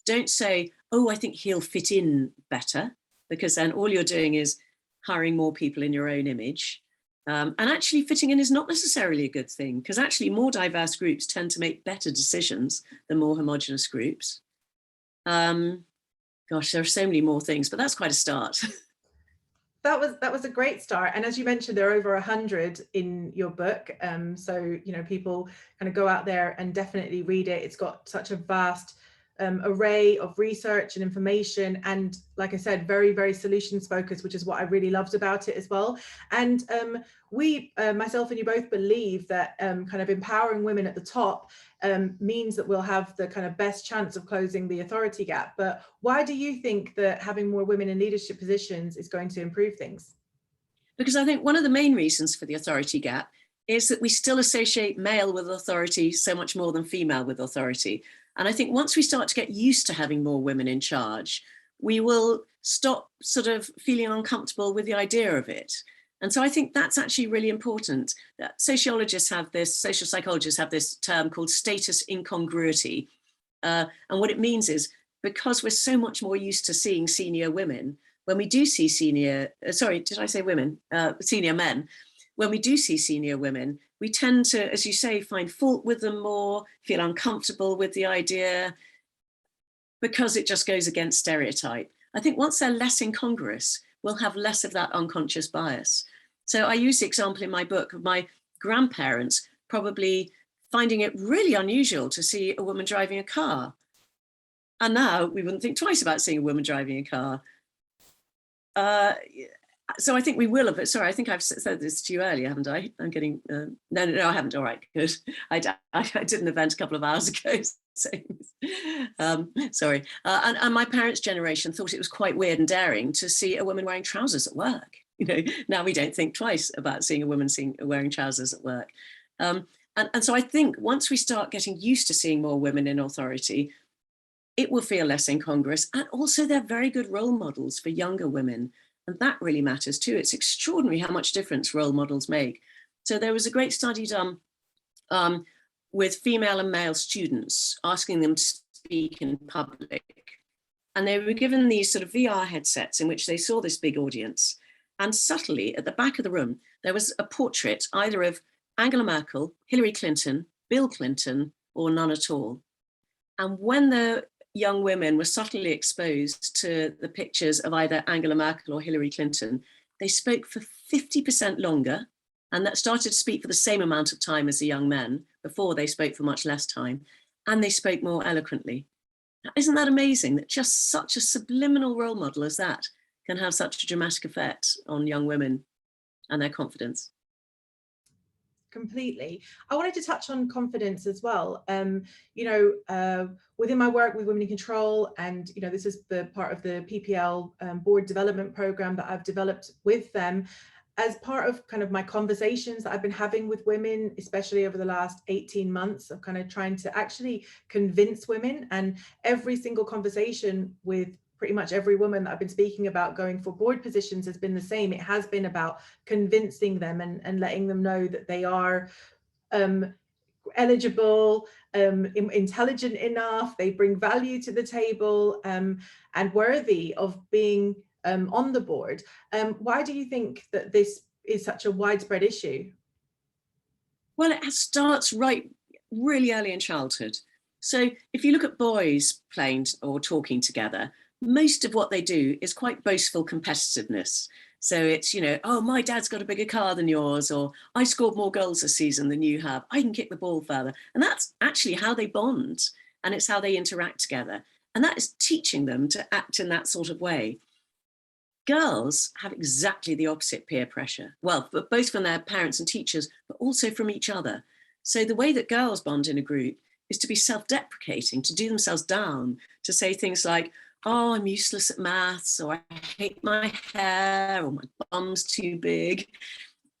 Don't say, oh, I think he'll fit in better, because then all you're doing is hiring more people in your own image. And actually fitting in is not necessarily a good thing, because actually more diverse groups tend to make better decisions than more homogenous groups. Gosh, there are so many more things, but that's quite a start. That was a great start. And as you mentioned, there are over 100 in your book. So, people kind of go out there and definitely read it. It's got such a vast array of research and information. And like I said, very, very solutions focused, which is what I really loved about it as well. And we, myself and you both believe that kind of empowering women at the top means that we'll have the kind of best chance of closing the authority gap. But why do you think that having more women in leadership positions is going to improve things? Because I think one of the main reasons for the authority gap is that we still associate male with authority so much more than female with authority. And I think once we start to get used to having more women in charge, we will stop sort of feeling uncomfortable with the idea of it. And so I think that's actually really important. Sociologists have this, social psychologists have this term called status incongruity. And what it means is, because we're so much more used to seeing senior women, when we do see senior men, when we do see senior women, we tend to, as you say, find fault with them more, feel uncomfortable with the idea, because it just goes against stereotype. I think once they're less incongruous, we'll have less of that unconscious bias. So I use the example in my book of my grandparents probably finding it really unusual to see a woman driving a car. And now we wouldn't think twice about seeing a woman driving a car. so I think we will have, sorry, I think I've said this to you earlier, haven't I? I'm getting, no, I haven't. All right, good. I did an event a couple of hours ago. So, sorry. And my parents' generation thought it was quite weird and daring to see a woman wearing trousers at work. You know, now we don't think twice about seeing a woman wearing trousers at work. And so I think once we start getting used to seeing more women in authority, it will feel less incongruous. And also they're very good role models for younger women. And that really matters too. It's extraordinary how much difference role models make. So there was a great study done with female and male students, asking them to speak in public. And they were given these sort of VR headsets in which they saw this big audience. And subtly at the back of the room, there was a portrait either of Angela Merkel, Hillary Clinton, Bill Clinton, or none at all. And when the young women were subtly exposed to the pictures of either Angela Merkel or Hillary Clinton, they spoke for 50% longer, and that started to speak for the same amount of time as the young men. Before, they spoke for much less time, and they spoke more eloquently. Now, isn't that amazing that just such a subliminal role model as that can have such a dramatic effect on young women and their confidence? Completely. I wanted to touch on confidence as well. Within my work with Women in Control, and this is the part of the PPL board development program that I've developed with them, as part of kind of my conversations that I've been having with women, especially over the last 18 months, of kind of trying to actually convince women. And every single conversation with pretty much every woman that I've been speaking about going for board positions has been the same. It has been about convincing them and letting them know that they are eligible, intelligent enough, they bring value to the table, and worthy of being on the board. Why do you think that this is such a widespread issue? Well, it starts really early in childhood. So if you look at boys playing or talking together, most of what they do is quite boastful competitiveness. So it's, oh, my dad's got a bigger car than yours, or I scored more goals this season than you have. I can kick the ball further. And that's actually how they bond, and it's how they interact together. And that is teaching them to act in that sort of way. Girls have exactly the opposite peer pressure. Well, but both from their parents and teachers, but also from each other. So the way that girls bond in a group is to be self-deprecating, to do themselves down, to say things like, oh, I'm useless at maths, or I hate my hair, or my bum's too big.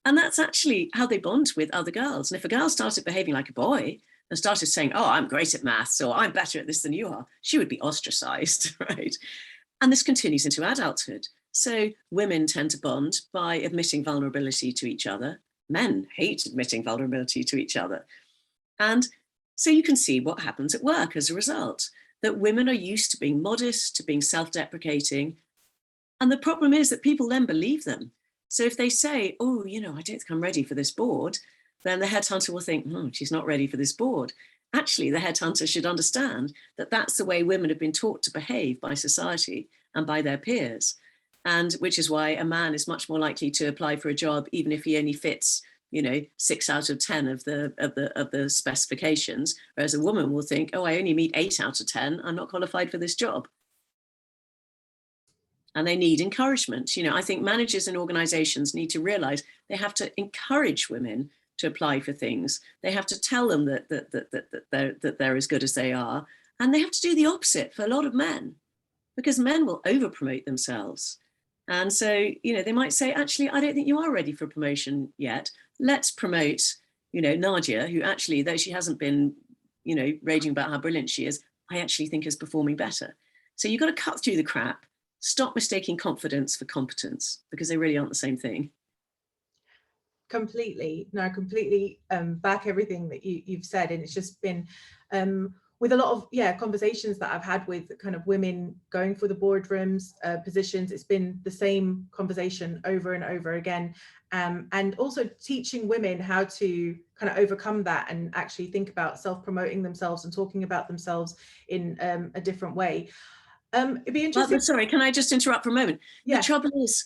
And that's actually how they bond with other girls. And if a girl started behaving like a boy and started saying, oh, I'm great at maths, or I'm better at this than you are, she would be ostracized, right? And this continues into adulthood. So women tend to bond by admitting vulnerability to each other. Men hate admitting vulnerability to each other. And so you can see what happens at work as a result, that women are used to being modest, to being self-deprecating. And the problem is that people then believe them. So if they say, oh, I don't think I'm ready for this board, then the headhunter will think, oh, she's not ready for this board. Actually, the headhunter should understand that that's the way women have been taught to behave by society and by their peers. And which is why a man is much more likely to apply for a job, even if he only fits 6 out of 10 of the specifications, whereas a woman will think, oh, I only meet 8 out of 10, I'm not qualified for this job. And they need encouragement. I think managers and organizations need to realize they have to encourage women to apply for things. They have to tell them that they're as good as they are. And they have to do the opposite for a lot of men, because men will over-promote themselves. And so, they might say, actually, I don't think you are ready for promotion yet. Let's promote, Nadia, who actually, though she hasn't been, raging about how brilliant she is, I actually think is performing better. So you've got to cut through the crap, stop mistaking confidence for competence, because they really aren't the same thing. Completely. No, completely back everything that you've said. And it's just been with a lot of conversations that I've had with kind of women going for the boardrooms positions. It's been the same conversation over and over again, and also teaching women how to kind of overcome that and actually think about self-promoting themselves and talking about themselves in a different way. It'd be interesting. Sorry, can I just interrupt for a moment? Yeah. The trouble is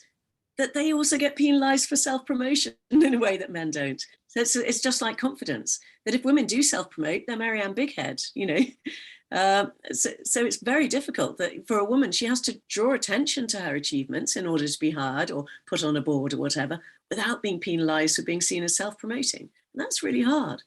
that they also get penalized for self-promotion in a way that men don't. So it's just like confidence, that if women do self-promote, they're Mary Ann Bighead, So it's very difficult that for a woman, she has to draw attention to her achievements in order to be hired or put on a board or whatever, without being penalized for being seen as self-promoting. And that's really hard.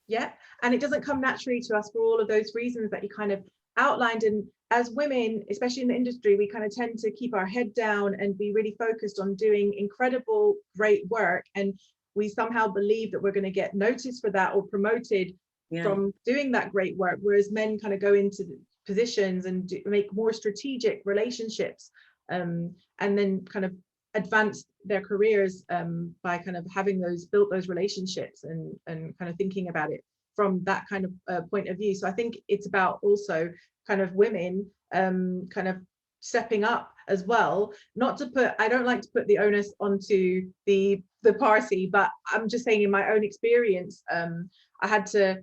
Yeah, and it doesn't come naturally to us for all of those reasons that you kind of outlined. And as women, especially in the industry, we kind of tend to keep our head down and be really focused on doing incredible, great work. And we somehow believe that we're going to get noticed for that or promoted from doing that great work, whereas men kind of go into positions and make more strategic relationships, and then kind of advance their careers by kind of having built those relationships and kind of thinking about it from that kind of point of view. So I think it's about also kind of women kind of stepping up as well. Not to put, I don't like to put the onus onto the party, but I'm just saying in my own experience, I had to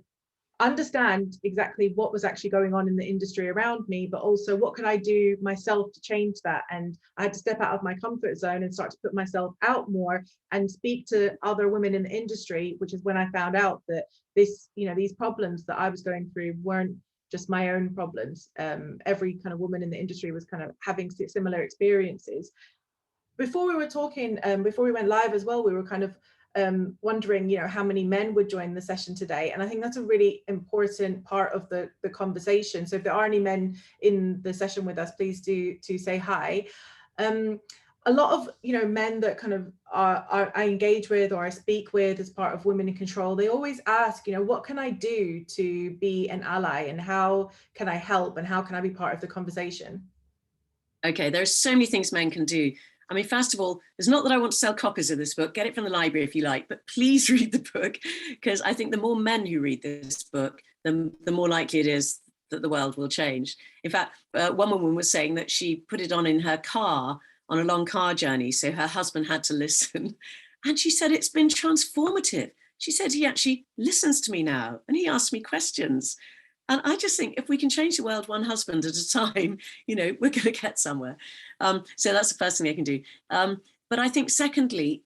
understand exactly what was actually going on in the industry around me, but also what could I do myself to change that. And I had to step out of my comfort zone and start to put myself out more and speak to other women in the industry, which is when I found out that these problems that I was going through weren't just my own problems. Every kind of woman in the industry was kind of having similar experiences. Before we were talking, before we went live as well, we were kind of wondering, how many men would join the session today. And I think that's a really important part of the conversation. So if there are any men in the session with us, please do say hi. A lot of men that kind of I engage with or I speak with as part of Women in Control, they always ask, what can I do to be an ally, and how can I help, and how can I be part of the conversation? Okay, there are so many things men can do. I mean, first of all, it's not that I want to sell copies of this book. Get it from the library if you like, but please read the book, because I think the more men who read this book, the more likely it is that the world will change. In fact, one woman was saying that she put it on in her car on a long car journey, so her husband had to listen. And she said it's been transformative. She said he actually listens to me now and he asks me questions. And I just think if we can change the world one husband at a time, we're going to get somewhere. So that's the first thing I can do. But I think secondly,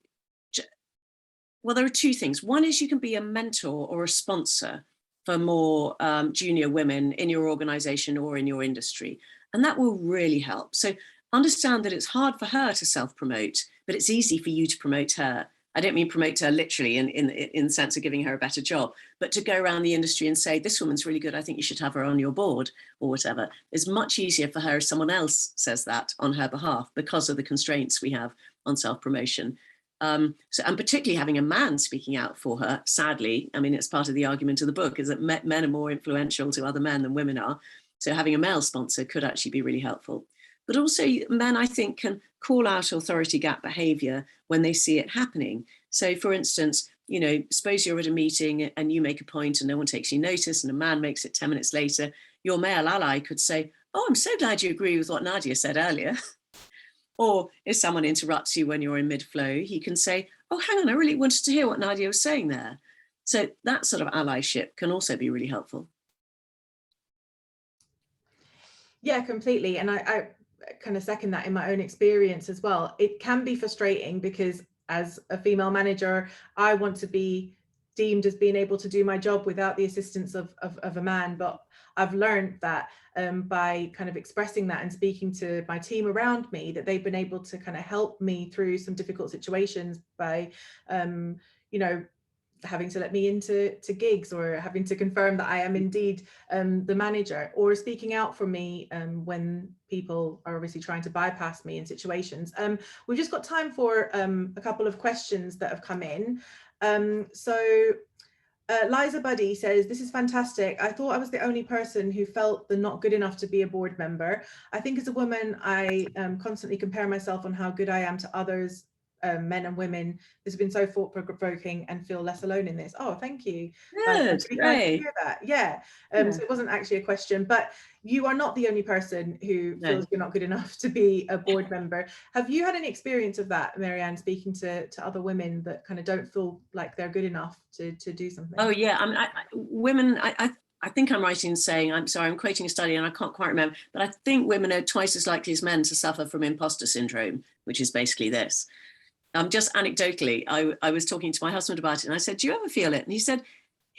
well, there are two things. One is you can be a mentor or a sponsor for more junior women in your organization or in your industry. And that will really help. So understand that it's hard for her to self-promote, but it's easy for you to promote her. I don't mean promote her literally in the sense of giving her a better job, but to go around the industry and say, this woman's really good, I think you should have her on your board or whatever. It's much easier for her if someone else says that on her behalf because of the constraints we have on self-promotion. And particularly having a man speaking out for her, sadly, I mean, it's part of the argument of the book, is that men are more influential to other men than women are. So having a male sponsor could actually be really helpful. But also men, I think, can call out authority gap behavior when they see it happening. So for instance, suppose you're at a meeting and you make a point and no one takes you notice and a man makes it 10 minutes later, your male ally could say, oh, I'm so glad you agree with what Nadia said earlier. Or if someone interrupts you when you're in mid-flow, he can say, oh, hang on, I really wanted to hear what Nadia was saying there. So that sort of allyship can also be really helpful. Yeah, completely. And I kind of second that in my own experience as well. It can be frustrating because as a female manager, I want to be deemed as being able to do my job without the assistance of a man. But I've learned that by kind of expressing that and speaking to my team around me, that they've been able to kind of help me through some difficult situations by, having to let me into gigs or having to confirm that I am indeed the manager, or speaking out for me when people are obviously trying to bypass me in situations. We've just got time for a couple of questions that have come in. Liza Buddy says, this is fantastic. I thought I was the only person who felt the not good enough to be a board member. I think as a woman, I constantly compare myself on how good I am to others, men and women. This has been so thought-provoking and feel less alone in this. Oh, thank you. Good, Really glad to hear that. Yeah. So it wasn't actually a question, but you are not the only person who feels you're not good enough to be a board member. Have you had any experience of that, Mary Ann, speaking to other women that kind of don't feel like they're good enough to do something? Oh yeah, I mean, women, I think I'm right in saying, I'm sorry, I'm quoting a study and I can't quite remember, but I think women are twice as likely as men to suffer from imposter syndrome, which is basically this. Just anecdotally, I was talking to my husband about it and I said, do you ever feel it? And he said,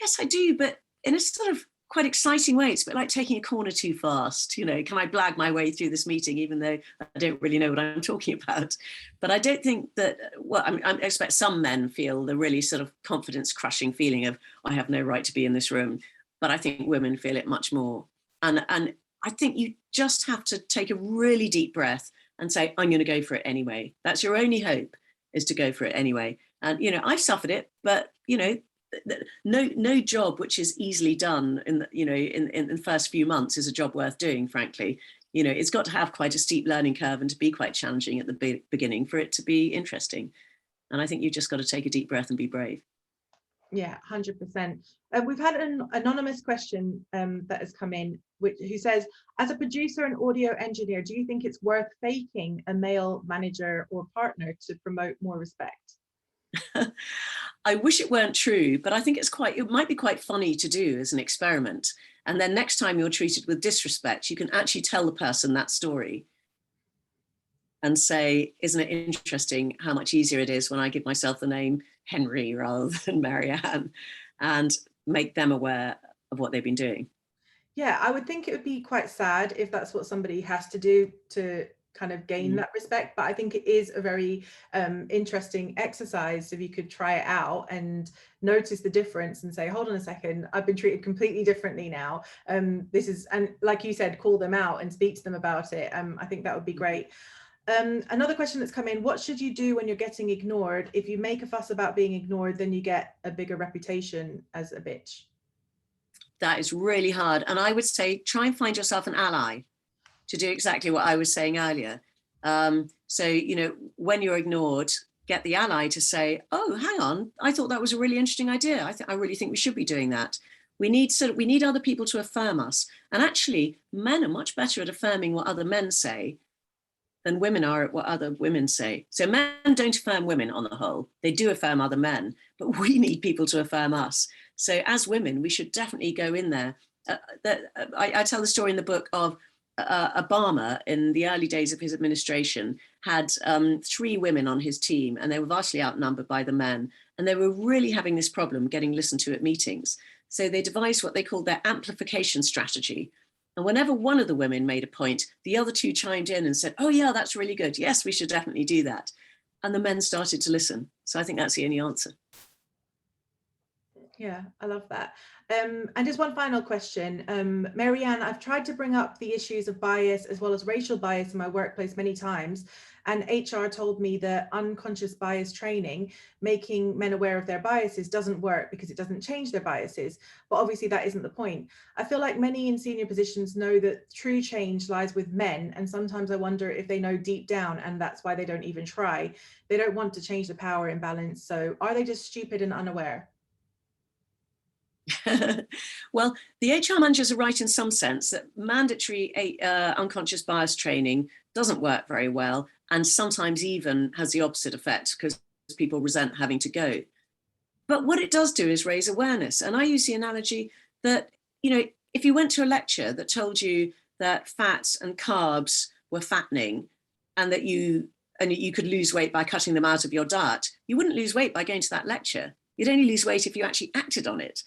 yes, I do, but in a sort of quite exciting way. It's a bit like taking a corner too fast. You know, can I blag my way through this meeting, even though I don't really know what I'm talking about? But I don't think that, well, I expect some men feel the really sort of confidence crushing feeling of, I have no right to be in this room. But I think women feel it much more. And I think you just have to take a really deep breath and say, I'm going to go for it anyway. That's your only hope, is to go for it anyway. And, you know, I've suffered it, but, you know, no job which is easily done in the, you know, in the first few months is a job worth doing, frankly. You know, it's got to have quite a steep learning curve and to be quite challenging at the beginning for it to be interesting. And I think you've just got to take a deep breath and be brave. Yeah, 100%. We've had an anonymous question that has come in, who says, as a producer and audio engineer, do you think it's worth faking a male manager or partner to promote more respect? I wish it weren't true, but I think it might be quite funny to do as an experiment. And then next time you're treated with disrespect, you can actually tell the person that story and say, isn't it interesting how much easier it is when I give myself the name Henry rather than Mary Ann, and make them aware of what they've been doing. Yeah, I would think it would be quite sad if that's what somebody has to do to kind of gain that respect, but I think it is a very interesting exercise if you could try it out and notice the difference and say, hold on a second, I've been treated completely differently now. This is, and like you said, call them out and speak to them about it. I think that would be great. Another question that's come in, what should you do when you're getting ignored? If you make a fuss about being ignored, then you get a bigger reputation as a bitch. That is really hard. And I would say, try and find yourself an ally to do exactly what I was saying earlier. So, you know, when you're ignored, get the ally to say, oh, hang on, I thought that was a really interesting idea. I really think we should be doing that. We need other people to affirm us. And actually, men are much better at affirming what other men say than women are at what other women say. So men don't affirm women on the whole. They do affirm other men, but we need people to affirm us. So as women, we should definitely go in there. I tell the story in the book of Obama, in the early days of his administration, had 3 women on his team, and they were vastly outnumbered by the men. And they were really having this problem getting listened to at meetings. So they devised what they called their amplification strategy. And whenever one of the women made a point, the other 2 chimed in and said, oh yeah, that's really good. Yes, we should definitely do that. And the men started to listen. So I think that's the only answer. Yeah, I love that. And just one final question. Mary Ann, I've tried to bring up the issues of bias as well as racial bias in my workplace many times. And HR told me that unconscious bias training, making men aware of their biases, doesn't work because it doesn't change their biases. But obviously that isn't the point. I feel like many in senior positions know that true change lies with men. And sometimes I wonder if they know deep down and that's why they don't even try. They don't want to change the power imbalance. So are they just stupid and unaware? Well, the HR managers are right in some sense that mandatory unconscious bias training doesn't work very well, and sometimes even has the opposite effect because people resent having to go. But what it does do is raise awareness. And I use the analogy that, you know, if you went to a lecture that told you that fats and carbs were fattening and that you could lose weight by cutting them out of your diet, you wouldn't lose weight by going to that lecture. You'd only lose weight if you actually acted on it.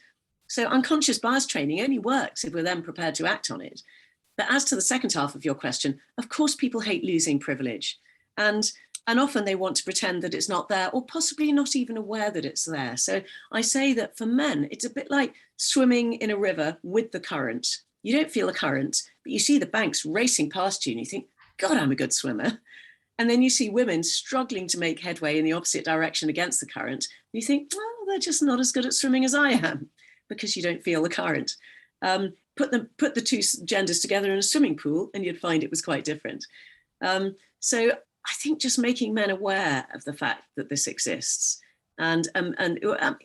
So unconscious bias training only works if we're then prepared to act on it. But as to the second half of your question, of course, people hate losing privilege. And often they want to pretend that it's not there, or possibly not even aware that it's there. So I say that for men, it's a bit like swimming in a river with the current. You don't feel the current, but you see the banks racing past you and you think, God, I'm a good swimmer. And then you see women struggling to make headway in the opposite direction against the current. And you think, well, they're just not as good at swimming as I am, because you don't feel the current. Put the 2 genders together in a swimming pool and you'd find it was quite different. So I think just making men aware of the fact that this exists. And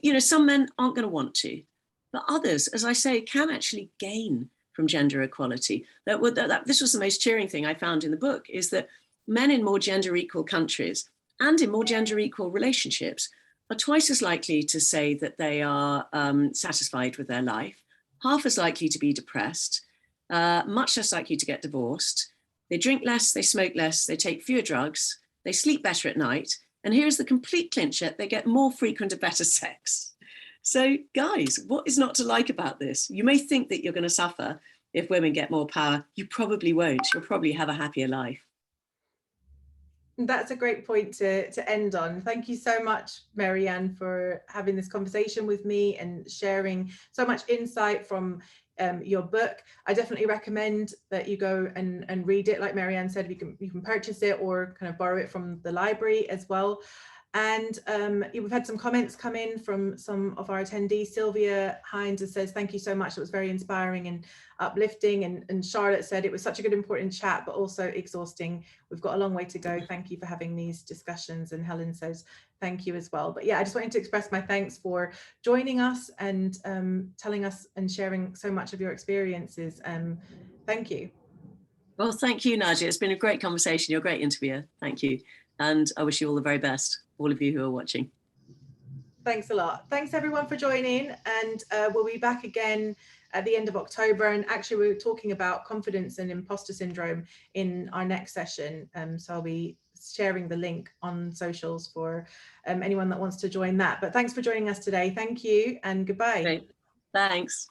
you know, some men aren't going to want to, but others, as I say, can actually gain from gender equality. This was the most cheering thing I found in the book, is that men in more gender equal countries and in more gender equal relationships are twice as likely to say that they are satisfied with their life, half as likely to be depressed, much less likely to get divorced. They drink less, they smoke less, they take fewer drugs, they sleep better at night. And here's the complete clincher, they get more frequent and better sex. So guys, what is not to like about this? You may think that you're going to suffer if women get more power. You probably won't. You'll probably have a happier life. That's a great point to end on. Thank you so much, Mary Ann, for having this conversation with me and sharing so much insight from your book. I definitely recommend that you go and read it. Like Mary Ann said, you can purchase it or kind of borrow it from the library as well. And we've had some comments come in from some of our attendees. Sylvia Hines says, thank you so much. It was very inspiring and uplifting. And Charlotte said, it was such a good, important chat, but also exhausting. We've got a long way to go. Thank you for having these discussions. And Helen says, thank you as well. But yeah, I just wanted to express my thanks for joining us and telling us and sharing so much of your experiences. Thank you. Well, thank you, Nadia. It's been a great conversation. You're a great interviewer. Thank you. And I wish you all the very best, all of you who are watching. Thanks a lot. Thanks everyone for joining, and we'll be back again at the end of October. And actually we're talking about confidence and imposter syndrome in our next session. So I'll be sharing the link on socials for anyone that wants to join that. But thanks for joining us today. Thank you and goodbye. Great. Thanks.